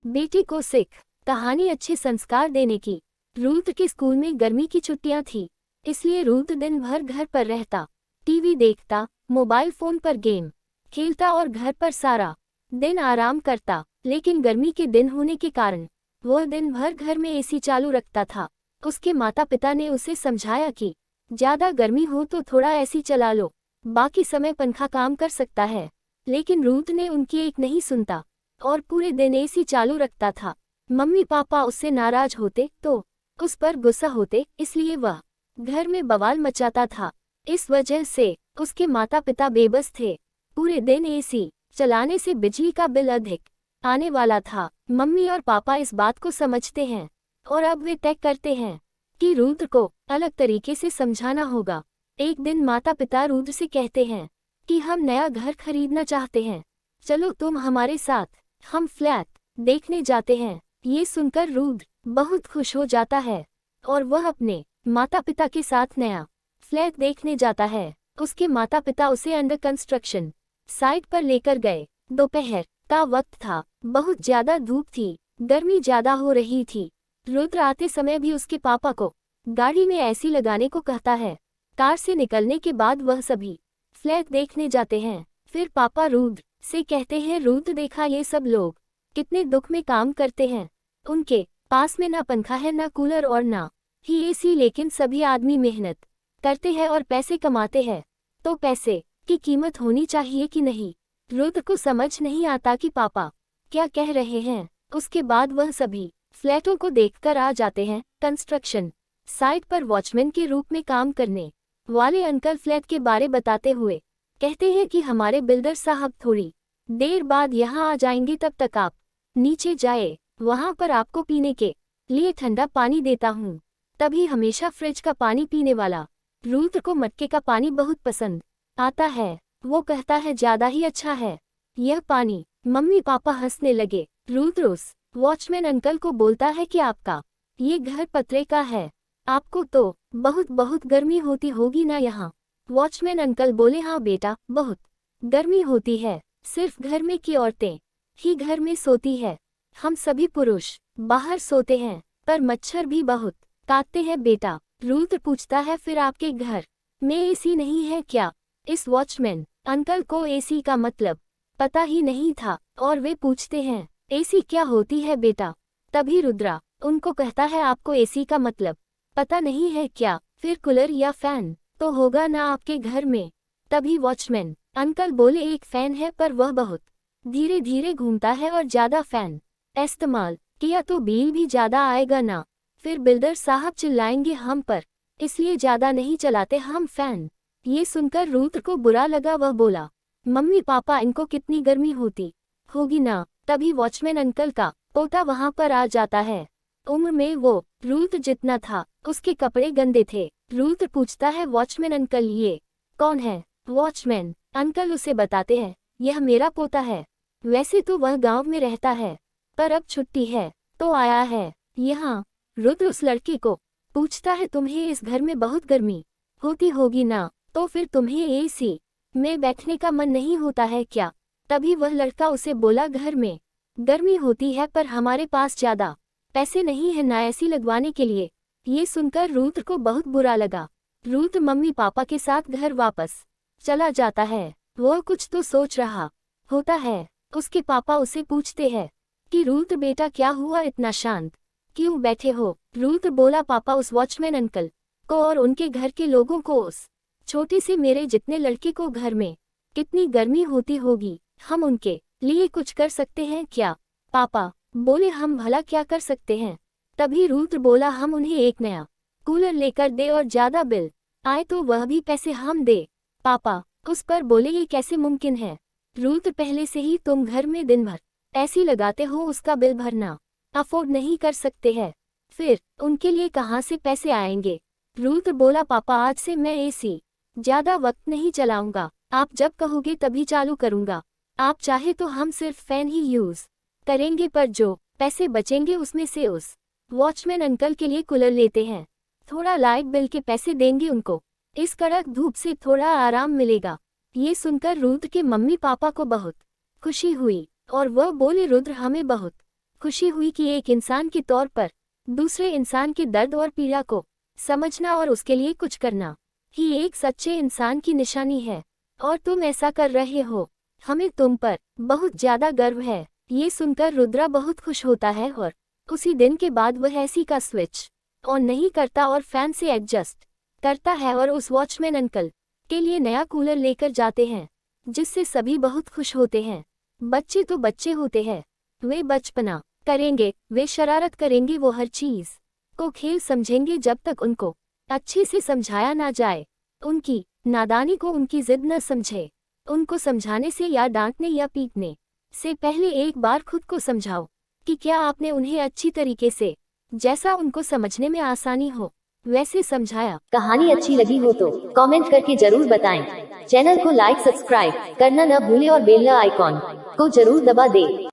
बेटी को सिख कहानी अच्छे संस्कार देने की। रुद्र के स्कूल में गर्मी की छुट्टियां थी, इसलिए रुद्र दिन भर घर पर रहता, टीवी देखता, मोबाइल फोन पर गेम खेलता और घर पर सारा दिन आराम करता। लेकिन गर्मी के दिन होने के कारण वह दिन भर घर में एसी चालू रखता था। उसके माता पिता ने उसे समझाया कि ज्यादा गर्मी हो तो थोड़ा एसी चला लो, बाकी समय पंखा काम कर सकता है। लेकिन रुद्र ने उनकी एक नहीं सुनता और पूरे दिन एसी चालू रखता था। मम्मी पापा उससे नाराज होते तो उस पर गुस्सा होते, इसलिए वह घर में बवाल मचाता था। इस वजह से उसके माता पिता बेबस थे। पूरे दिन एसी चलाने से बिजली का बिल अधिक आने वाला था। मम्मी और पापा इस बात को समझते हैं और अब वे तय करते हैं कि रुद्र को अलग तरीके से समझाना होगा। एक दिन माता पिता रुद्र से कहते हैं कि हम नया घर खरीदना चाहते हैं, चलो तुम हमारे साथ, हम फ्लैट देखने जाते हैं। ये सुनकर रुद्र बहुत खुश हो जाता है और वह अपने माता पिता के साथ नया फ्लैट देखने जाता है। उसके माता पिता उसे अंडर कंस्ट्रक्शन साइट पर लेकर गए। दोपहर का वक्त था, बहुत ज्यादा धूप थी, गर्मी ज्यादा हो रही थी। रुद्र आते समय भी उसके पापा को गाड़ी में एसी लगाने को कहता है। कार से निकलने के बाद वह सभी फ्लैट देखने जाते हैं। फिर पापा रुद्र से कहते हैं, रुद्र देखा ये सब लोग कितने दुख में काम करते हैं, उनके पास में ना पंखा है, ना कूलर और ना ही एसी, लेकिन सभी आदमी मेहनत करते हैं और पैसे कमाते हैं, तो पैसे की कीमत होनी चाहिए कि नहीं। रुद्र को समझ नहीं आता कि पापा क्या कह रहे हैं। उसके बाद वह सभी फ्लैटों को देखकर आ जाते हैं। कंस्ट्रक्शन साइट पर वॉचमैन के रूप में काम करने वाले अंकल फ्लैट के बारे बताते हुए कहते हैं कि हमारे बिल्डर साहब थोड़ी देर बाद यहाँ आ जाएंगे, तब तक आप नीचे जाए, वहाँ पर आपको पीने के लिए ठंडा पानी देता हूँ। तभी हमेशा फ्रिज का पानी पीने वाला रुद्र को मटके का पानी बहुत पसंद आता है। वो कहता है ज्यादा ही अच्छा है यह पानी। मम्मी पापा हंसने लगे। रुद्र उस वॉचमैन अंकल को बोलता है कि आपका ये घर पतरे का है, आपको तो बहुत बहुत गर्मी होती होगी ना यहाँ। वॉचमैन अंकल बोले, हाँ बेटा, बहुत गर्मी होती है, सिर्फ घर में की औरतें ही घर में सोती है, हम सभी पुरुष बाहर सोते हैं, पर मच्छर भी बहुत काटते हैं बेटा। रुद्र पूछता है, फिर आपके घर में एसी नहीं है क्या? इस वॉचमैन अंकल को एसी का मतलब पता ही नहीं था और वे पूछते हैं, एसी क्या होती है बेटा? तभी रुद्रा उनको कहता है, आपको एसी का मतलब पता नहीं है क्या? फिर कूलर या फैन तो होगा ना आपके घर में। तभी वॉचमैन अंकल बोले, एक फैन है पर वह बहुत धीरे धीरे घूमता है और ज्यादा फैन इस्तेमाल किया तो बिल भी ज्यादा आएगा ना। फिर बिल्डर साहब चिल्लाएंगे हम पर, इसलिए ज्यादा नहीं चलाते हम फैन। ये सुनकर रुद्र को बुरा लगा। वह बोला, मम्मी पापा, इनको कितनी गर्मी होती होगी ना। तभी वॉचमैन अंकल का पोता वहां पर आ जाता है। उम्र में वो रुद्र जितना था, उसके कपड़े गंदे थे। रुद्र पूछता है, वॉचमैन अंकल ये कौन है? वॉचमैन अंकल उसे बताते हैं, यह मेरा पोता है, वैसे तो वह गांव में रहता है, पर अब छुट्टी है तो आया है यहाँ। रुद्र उस लड़के को पूछता है, तुम्हें इस घर में बहुत गर्मी होती होगी ना, तो फिर तुम्हें एसी में बैठने का मन नहीं होता है क्या? तभी वह लड़का उसे बोला, घर में गर्मी होती है पर हमारे पास ज्यादा पैसे नहीं है ना एसी लगवाने के लिए। ये सुनकर रुद्र को बहुत बुरा लगा। रुद्र मम्मी पापा के साथ घर वापस चला जाता है। वह कुछ तो सोच रहा होता है। उसके पापा उसे पूछते हैं कि रुद्र बेटा क्या हुआ, इतना शांत क्यों बैठे हो? रुद्र बोला, पापा, उस वॉचमैन अंकल को और उनके घर के लोगों को, उस छोटे से मेरे जितने लड़के को घर में कितनी गर्मी होती होगी, हम उनके लिए कुछ कर सकते हैं क्या? पापा बोले, हम भला क्या कर सकते हैं? तभी रुद्र बोला, हम उन्हें एक नया कूलर लेकर दे और ज्यादा बिल आए तो वह भी पैसे हम दे। पापा उस पर बोले, ये कैसे मुमकिन है? रुद्र, पहले से ही तुम घर में दिन भर एसी लगाते हो, उसका बिल भरना अफोर्ड नहीं कर सकते हैं, फिर उनके लिए कहाँ से पैसे आएंगे? रुद्र बोला, पापा आज से मैं एसी ज्यादा वक्त नहीं चलाऊंगा, आप जब कहोगे तभी चालू करूंगा। आप चाहे तो हम सिर्फ फैन ही यूज करेंगे, पर जो पैसे बचेंगे उसमें से उस वॉचमैन अंकल के लिए कूलर लेते हैं, थोड़ा लाइट बिल के पैसे देंगे उनको, इस कड़क धूप से थोड़ा आराम मिलेगा। ये सुनकर रुद्र के मम्मी पापा को बहुत खुशी हुई और वह बोले, रुद्र हमें बहुत खुशी हुई कि एक इंसान के तौर पर दूसरे इंसान के दर्द और पीड़ा को समझना और उसके लिए कुछ करना ही एक सच्चे इंसान की निशानी है। और तुम ऐसा कर रहे हो, हमें तुम पर बहुत ज्यादा गर्व है। ये सुनकर रुद्रा बहुत खुश होता है और उसी दिन के बाद वह एसी का स्विच ऑन नहीं करता और फैन से एडजस्ट करता है और उस वॉचमैन अंकल के लिए नया कूलर लेकर जाते हैं, जिससे सभी बहुत खुश होते हैं। बच्चे तो बच्चे होते हैं, वे बचपना करेंगे, वे शरारत करेंगे, वो हर चीज को खेल समझेंगे जब तक उनको अच्छे से समझाया ना जाए। उनकी नादानी को उनकी जिद न समझे। उनको समझाने से या डांटने या पीटने से पहले एक बार खुद को समझाओ कि क्या आपने उन्हें अच्छी तरीके से, जैसा उनको समझने में आसानी हो, वैसे समझाया। कहानी अच्छी लगी हो तो कमेंट करके जरूर बताएं। चैनल को लाइक सब्सक्राइब करना न भूले और बेल आइकॉन को जरूर दबा दें।